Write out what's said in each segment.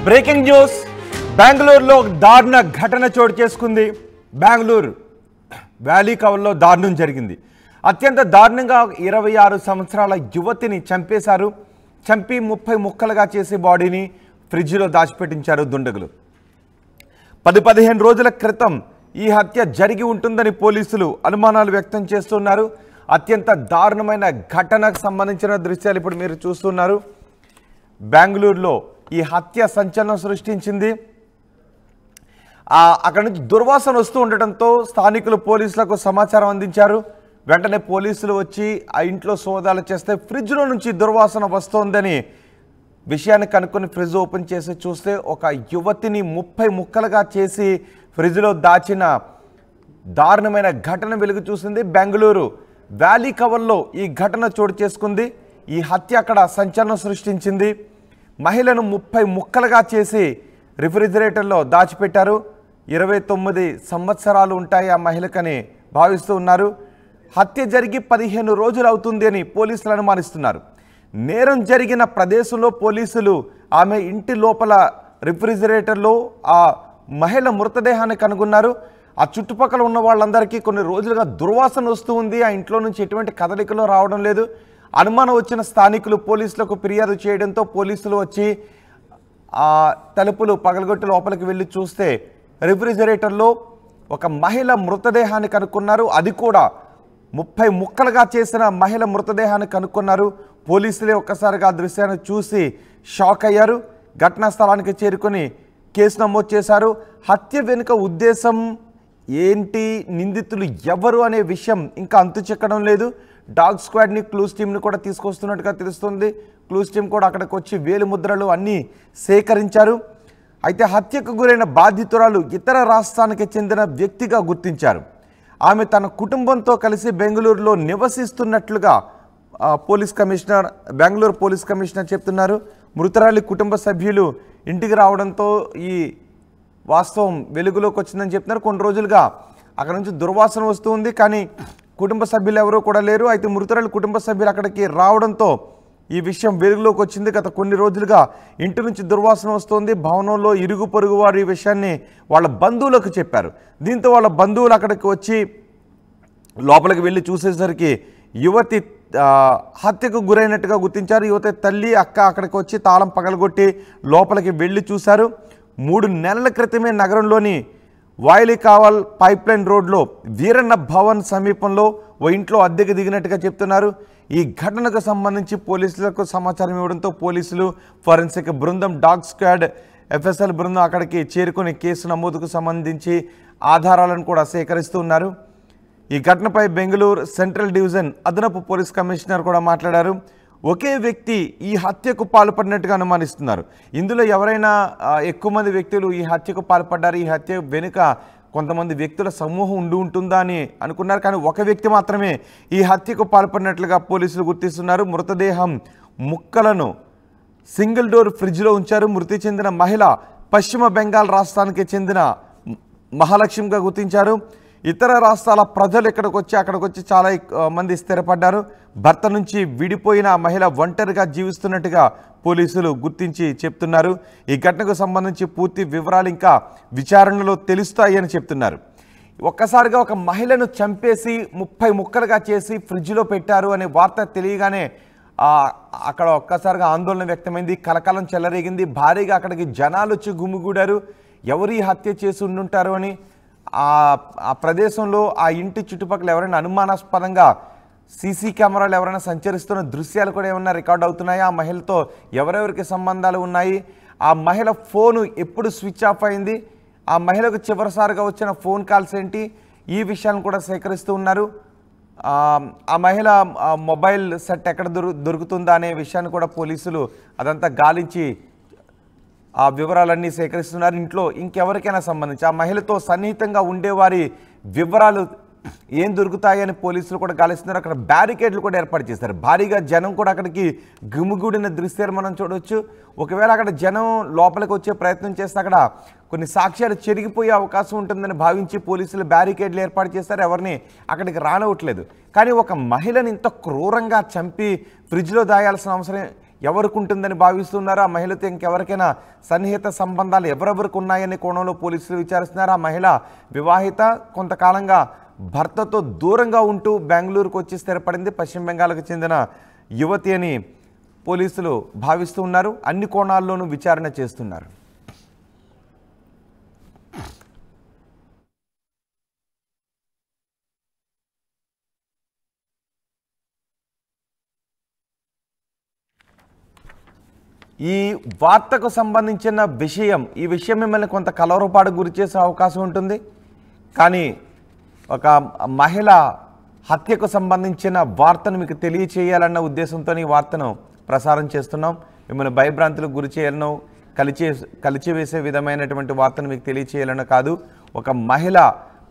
Breaking news బెంగళూరులో దారుణ ఘటన చోటు చేసుకుంది. బెంగళూరు వ్యాలీ కవర్లో దారుణం జరిగింది. అత్యంత దారుణంగా 26 సంవత్సరాల యువతిని చంపేశారు. చంపి 30 ముక్కలుగా చేసి బాడీని ఫ్రిడ్జ్లో దాచిపెట్టించారు దుండగులు. 10-15 రోజుల క్రితం ఈ హత్య జరిగి ఉంటుందని పోలీసులు అనుమానాలు వ్యక్తం చేస్తున్నారు. అత్యంత దారుణమైన ఘటనకు సంబంధించిన దృశ్యాలు ఇప్పుడు మీరు చూస్తున్నారు. బెంగళూరులో ఈ హత్య సంచలనం సృష్టించింది. అక్కడి నుంచి దుర్వాసన వస్తూ ఉండటంతో స్థానికులు పోలీసులకు సమాచారం అందించారు. వెంటనే పోలీసులు వచ్చి ఆ ఇంట్లో సోదాలు చేస్తే ఫ్రిడ్జ్లో నుంచి దుర్వాసన వస్తోందని విషయాన్ని కనుక్కొని ఫ్రిడ్జ్ ఓపెన్ చేసి చూస్తే ఒక యువతిని 30 ముక్కలుగా చేసి ఫ్రిడ్జ్లో దాచిన దారుణమైన ఘటన వెలుగు చూసింది. బెంగళూరు వ్యాలీ కవర్లో ఈ ఘటన చోటు చేసుకుంది. ఈ హత్య అక్కడ సంచలనం సృష్టించింది. మహిళను 30 ముక్కలుగా చేసి రిఫ్రిజిరేటర్లో దాచిపెట్టారు. 29 సంవత్సరాలు ఉంటాయి ఆ మహిళకని భావిస్తూ ఉన్నారు. హత్య జరిగి 15 రోజులు అవుతుంది అని పోలీసులు అనుమానిస్తున్నారు. నేరం జరిగిన ప్రదేశంలో పోలీసులు ఆమె ఇంటి లోపల రిఫ్రిజిరేటర్లో ఆ మహిళ మృతదేహాన్ని కనుగొన్నారు. ఆ చుట్టుపక్కల ఉన్న వాళ్ళందరికీ కొన్ని రోజులుగా దుర్వాసన వస్తూ ఉంది. ఆ ఇంట్లో నుంచి ఎటువంటి కదలికలు రావడం లేదు. అనుమానం వచ్చిన స్థానికులు పోలీసులకు ఫిర్యాదు చేయడంతో పోలీసులు వచ్చి ఆ తలుపులు పగలగొట్టి లోపలికి వెళ్ళి చూస్తే రిఫ్రిజిరేటర్లో ఒక మహిళ మృతదేహాన్ని కనుక్కున్నారు. అది కూడా 30 ముక్కలుగా చేసిన మహిళ మృతదేహాన్ని కనుక్కున్నారు. పోలీసులే ఒక్కసారిగా ఆ దృశ్యాన్ని చూసి షాక్ అయ్యారు. ఘటనా స్థలానికి చేరుకొని కేసు నమోదు చేశారు. హత్య వెనుక ఉద్దేశం ఏంటి, నిందితులు ఎవరు అనే విషయం ఇంకా అంతు చిక్కడం లేదు. డాగ్ స్క్వాడ్ని క్లూస్ టీమ్ని కూడా తీసుకొస్తున్నట్టుగా తెలుస్తుంది. క్లూస్ టీమ్ కూడా అక్కడికి వచ్చి వేలు ముద్రలు అన్నీ సేకరించారు. అయితే హత్యకు గురైన బాధితురాలు ఇతర రాష్ట్రానికి చెందిన వ్యక్తిగా గుర్తించారు. ఆమె తన కుటుంబంతో కలిసి బెంగళూరులో నివసిస్తున్నట్లుగా బెంగళూరు పోలీస్ కమిషనర్ చెప్తున్నారు. మృతురాలి కుటుంబ సభ్యులు ఇంటికి రావడంతో ఈ వాస్తవం వెలుగులోకి వచ్చిందని చెప్తున్నారు. కొన్ని రోజులుగా అక్కడ నుంచి దుర్వాసన వస్తుంది, కానీ కుటుంబ సభ్యులు ఎవరూ కూడా లేరు. అయితే మృతురాలి కుటుంబ సభ్యులు అక్కడికి రావడంతో ఈ విషయం వెలుగులోకి వచ్చింది. గత కొన్ని రోజులుగా ఇంటి నుంచి దుర్వాసన వస్తుంది. భవనంలో ఇరుగు పొరుగు వారు ఈ విషయాన్ని వాళ్ళ బంధువులకు చెప్పారు. దీంతో వాళ్ళ బంధువులు అక్కడికి వచ్చి లోపలికి వెళ్ళి చూసేసరికి యువతి హత్యకు గురైనట్టుగా గుర్తించారు. యువతి తల్లి అక్క అక్కడికి వచ్చి తాళం పగలగొట్టి లోపలికి వెళ్ళి చూశారు. 3 నెలల క్రితమే నగరంలోని వాయిలికావల్ పైప్లైన్ రోడ్లో వీరన్న భవన్ సమీపంలో ఓ ఇంట్లో అద్దెకు దిగినట్టుగా చెప్తున్నారు. ఈ ఘటనకు సంబంధించి పోలీసులకు సమాచారం ఇవ్వడంతో పోలీసులు, ఫోరెన్సిక్ బృందం, డాగ్ స్క్వాడ్, ఎఫ్ఎస్ఎల్ బృందం అక్కడికి చేరుకుని కేసు నమోదుకు సంబంధించి ఆధారాలను కూడా సేకరిస్తూ ఉన్నారు. ఈ ఘటనపై బెంగళూరు సెంట్రల్ డివిజన్ అదనపు పోలీస్ కమిషనర్ కూడా మాట్లాడారు. ఒకే వ్యక్తి ఈ హత్యకు పాల్పడినట్టుగా అనుమానిస్తున్నారు. ఇందులో ఎవరైనా ఎక్కువ మంది వ్యక్తులు ఈ హత్యకు పాల్పడ్డారు, ఈ హత్య వెనుక కొంతమంది వ్యక్తుల సమూహం ఉంటుందా అని అనుకున్నారు. కానీ ఒక వ్యక్తి మాత్రమే ఈ హత్యకు పాల్పడినట్లుగా పోలీసులు గుర్తిస్తున్నారు. మృతదేహం ముక్కలను సింగిల్ డోర్ ఫ్రిడ్జ్లో ఉంచారు. మృతి చెందిన మహిళ పశ్చిమ బెంగాల్ రాష్ట్రానికి చెందిన మహాలక్ష్మిగా గుర్తించారు. ఇతర రాష్ట్రాల ప్రజలు అక్కడికి వచ్చి చాలా మంది స్థిరపడ్డారు. భర్త నుంచి విడిపోయిన మహిళ ఒంటరిగా జీవిస్తున్నట్టుగా పోలీసులు గుర్తించి చెప్తున్నారు. ఈ ఘటనకు సంబంధించి పూర్తి వివరాలు ఇంకా విచారణలో తెలుస్తాయని చెప్తున్నారు. ఒక్కసారిగా ఒక మహిళను చంపేసి 30 ముక్కలుగా చేసి ఫ్రిడ్జ్లో పెట్టారు అనే వార్త తెలియగానే అక్కడ ఒక్కసారిగా ఆందోళన వ్యక్తమైంది, కలకలం చెలరేగింది. భారీగా అక్కడికి జనాలు వచ్చి గుమిగూడారు. ఎవరు ఈ హత్య చేసి ఉండుంటారు అని. ఆ ప్రదేశంలో ఆ ఇంటి చుట్టుపక్కల ఎవరైనా అనుమానాస్పదంగా సీసీ కెమెరాలు ఎవరైనా సంచరిస్తున్న దృశ్యాలు కూడా ఏమన్నా రికార్డ్ అవుతున్నాయి, ఆ మహిళతో ఎవరెవరికి సంబంధాలు ఉన్నాయి, ఆ మహిళ ఫోను ఎప్పుడు స్విచ్ ఆఫ్ అయింది, ఆ మహిళకు చివరిసారిగా వచ్చిన ఫోన్ కాల్స్ ఏంటి, ఈ విషయాలను కూడా సేకరిస్తూ ఉన్నారు. ఆ మహిళ మొబైల్ సెట్ ఎక్కడ దొరుకుతుందా అనే విషయాన్ని కూడా పోలీసులు అదంతా గాలించి ఆ వివరాలన్నీ సేకరిస్తున్నారు. ఇంట్లో ఇంకెవరికైనా సంబంధించి ఆ మహిళతో సన్నిహితంగా ఉండేవారి వివరాలు ఏం దొరుకుతాయని పోలీసులు కూడా గాలిస్తున్నారు. అక్కడ బ్యారికేడ్లు కూడా ఏర్పాటు చేశారు. భారీగా జనం కూడా అక్కడికి గుమిగూడిన దృశ్యాలు మనం చూడవచ్చు. ఒకవేళ అక్కడ జనం లోపలికి వచ్చే ప్రయత్నం చేస్తే అక్కడ కొన్ని సాక్ష్యాలు చెరిగిపోయే అవకాశం ఉంటుందని భావించి పోలీసులు బ్యారికేడ్లు ఏర్పాటు చేశారు. ఎవరిని అక్కడికి రానివ్వట్లేదు. కానీ ఒక మహిళని ఇంత క్రూరంగా చంపి ఫ్రిడ్జ్లో దాయాల్సిన అవసరం ఎవరికి ఉంటుందని భావిస్తున్నారు? ఆ మహిళతో ఇంకెవరికైనా సన్నిహిత సంబంధాలు ఎవరెవరికి ఉన్నాయనే కోణంలో పోలీసులు విచారిస్తున్నారు. ఆ మహిళ వివాహిత, కొంతకాలంగా భర్తతో దూరంగా ఉంటూ బెంగళూరుకు వచ్చి స్థిరపడింది. పశ్చిమ బెంగాల్కు చెందిన యువతి అని పోలీసులు భావిస్తూ ఉన్నారు. అన్ని కోణాల్లోనూ విచారణ చేస్తున్నారు. ఈ వార్తకు సంబంధించిన ఈ విషయం మిమ్మల్ని కొంత కలవరపాటుకు గురి చేసే అవకాశం ఉంటుంది. కానీ ఒక మహిళ హత్యకు సంబంధించిన వార్తను మీకు తెలియచేయాలన్న ఉద్దేశంతో ఈ వార్తను ప్రసారం చేస్తున్నాం. మిమ్మల్ని భయభ్రాంతులకు గురి చేయాలనో కలిచివేసే విధమైనటువంటి వార్తను మీకు తెలియచేయాలనో కాదు. ఒక మహిళ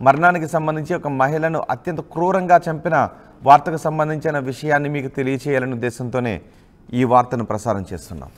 మరణానికి సంబంధించి ఒక మహిళను అత్యంత క్రూరంగా చంపిన వార్తకు సంబంధించిన విషయాన్ని మీకు తెలియచేయాలనే ఉద్దేశంతోనే ఈ వార్తను ప్రసారం చేస్తున్నాం.